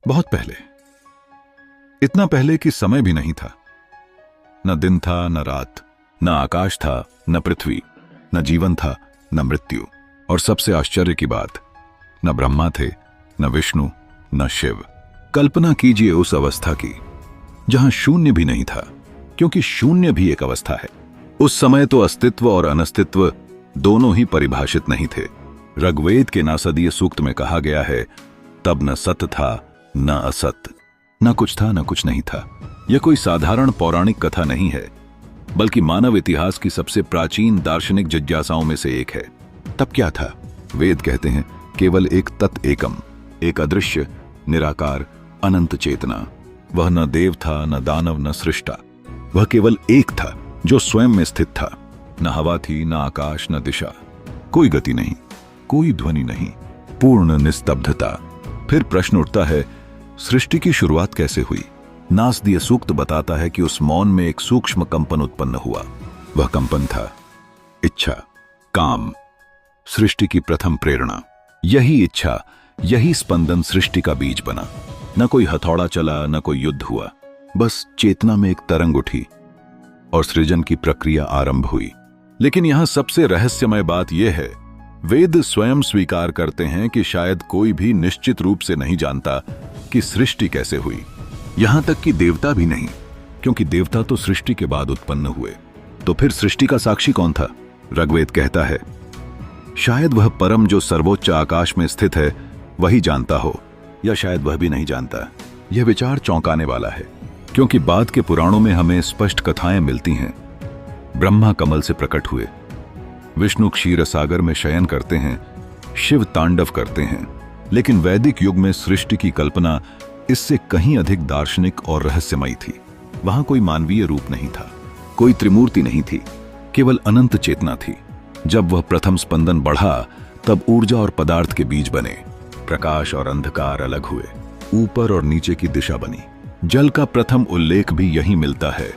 बहुत पहले, इतना पहले कि समय भी नहीं था। न दिन था न रात, न आकाश था न पृथ्वी, न जीवन था न मृत्यु। और सबसे आश्चर्य की बात, न ब्रह्मा थे न विष्णु न शिव। कल्पना कीजिए उस अवस्था की जहां शून्य भी नहीं था, क्योंकि शून्य भी एक अवस्था है। उस समय तो अस्तित्व और अनस्तित्व दोनों ही परिभाषित नहीं थे। ऋग्वेद के नासदीय सूक्त में कहा गया है, तब न सत था न असत, न कुछ था न कुछ नहीं था। यह कोई साधारण पौराणिक कथा नहीं है, बल्कि मानव इतिहास की सबसे प्राचीन दार्शनिक जिज्ञासाओं में से एक है। तब क्या था? वेद कहते हैं केवल एक तत् एकम, एक अदृश्य निराकार अनंत चेतना। वह न देव था न दानव न सृष्टा, वह केवल एक था जो स्वयं में स्थित था। न हवा थी न आकाश न दिशा, कोई गति नहीं, कोई ध्वनि नहीं, पूर्ण निस्तब्धता। फिर प्रश्न उठता है, सृष्टि की शुरुआत कैसे हुई? नासदीय सूक्त बताता है कि उस मौन में एक सूक्ष्म कंपन उत्पन्न हुआ। वह कंपन था इच्छा, काम, सृष्टि की प्रथम प्रेरणा। यही इच्छा, यही स्पंदन सृष्टि का बीज बना। न कोई हथौड़ा चला न कोई युद्ध हुआ, बस चेतना में एक तरंग उठी और सृजन की प्रक्रिया आरंभ हुई। लेकिन यहां सबसे रहस्यमय बात यह है, वेद स्वयं स्वीकार करते हैं कि शायद कोई भी निश्चित रूप से नहीं जानता कि सृष्टि कैसे हुई। यहां तक कि देवता भी नहीं, क्योंकि देवता तो सृष्टि के बाद उत्पन्न हुए। तो फिर सृष्टि का साक्षी कौन था? ऋग्वेद कहता है, शायद वह परम जो सर्वोच्च आकाश में स्थित है वही जानता हो, या शायद वह भी नहीं जानता। यह विचार चौंकाने वाला है, क्योंकि बाद के पुराणों में हमें स्पष्ट कथाएं मिलती हैं। ब्रह्मा कमल से प्रकट हुए, विष्णु क्षीर सागर में शयन करते हैं, शिव तांडव करते हैं। लेकिन वैदिक युग में सृष्टि की कल्पना इससे कहीं अधिक दार्शनिक और रहस्यमयी थी। वहां कोई मानवीय रूप नहीं था, कोई त्रिमूर्ति नहीं थी, केवल अनंत चेतना थी। जब वह प्रथम स्पंदन बढ़ा, तब ऊर्जा और पदार्थ के बीज बने, प्रकाश और अंधकार अलग हुए, ऊपर और नीचे की दिशा बनी। जल का प्रथम उल्लेख भी यहीं मिलता है,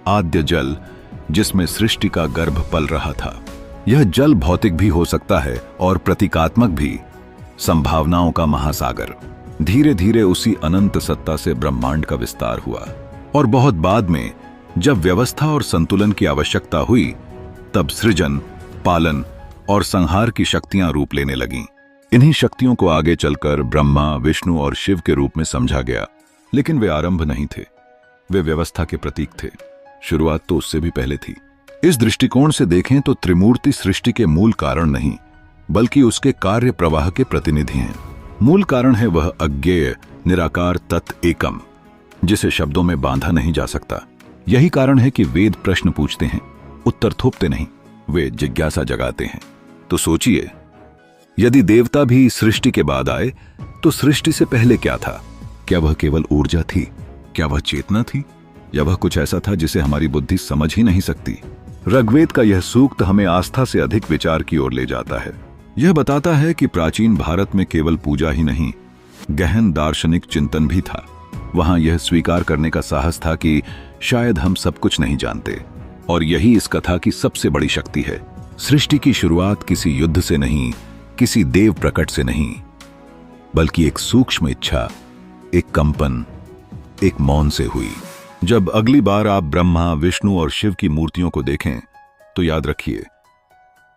आद्य जल, जिसमें सृष्टि का गर्भ पल रहा था। यह जल भौतिक भी हो सकता है और प्रतीकात्मक भी, संभावनाओं का महासागर। धीरे धीरे उसी अनंत सत्ता से ब्रह्मांड का विस्तार हुआ, और बहुत बाद में जब व्यवस्था और संतुलन की आवश्यकता हुई, तब सृजन, पालन और संहार की शक्तियां रूप लेने लगीं। इन्हीं शक्तियों को आगे चलकर ब्रह्मा, विष्णु और शिव के रूप में समझा गया। लेकिन वे आरंभ नहीं थे, वे व्यवस्था के प्रतीक थे। शुरुआत तो उससे भी पहले थी। इस दृष्टिकोण से देखें तो त्रिमूर्ति सृष्टि के मूल कारण नहीं, बल्कि उसके कार्य प्रवाह के प्रतिनिधि हैं। मूल कारण है वह अज्ञेय निराकार तत् एकम, जिसे शब्दों में बांधा नहीं जा सकता। यही कारण है कि वेद प्रश्न पूछते हैं, उत्तर थोपते नहीं, वे जिज्ञासा जगाते हैं। तो सोचिए, यदि देवता भी सृष्टि के बाद आए, तो सृष्टि से पहले क्या था? क्या वह केवल ऊर्जा थी? क्या वह चेतना थी? या वह कुछ ऐसा था जिसे हमारी बुद्धि समझ ही नहीं सकती? ऋग्वेद का यह सूक्त हमें आस्था से अधिक विचार की ओर ले जाता है। यह बताता है कि प्राचीन भारत में केवल पूजा ही नहीं, गहन दार्शनिक चिंतन भी था। वहां यह स्वीकार करने का साहस था कि शायद हम सब कुछ नहीं जानते। और यही इस कथा की सबसे बड़ी शक्ति है। सृष्टि की शुरुआत किसी युद्ध से नहीं, किसी देव प्रकट से नहीं, बल्कि एक सूक्ष्म इच्छा, एक कंपन, एक मौन से हुई। जब अगली बार आप ब्रह्मा, विष्णु और शिव की मूर्तियों को देखें, तो याद रखिए,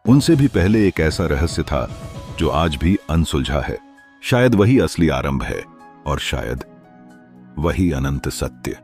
उनसे भी पहले एक ऐसा रहस्य था जो आज भी अनसुलझा है। शायद वही असली आरंभ है, और शायद वही अनंत सत्य।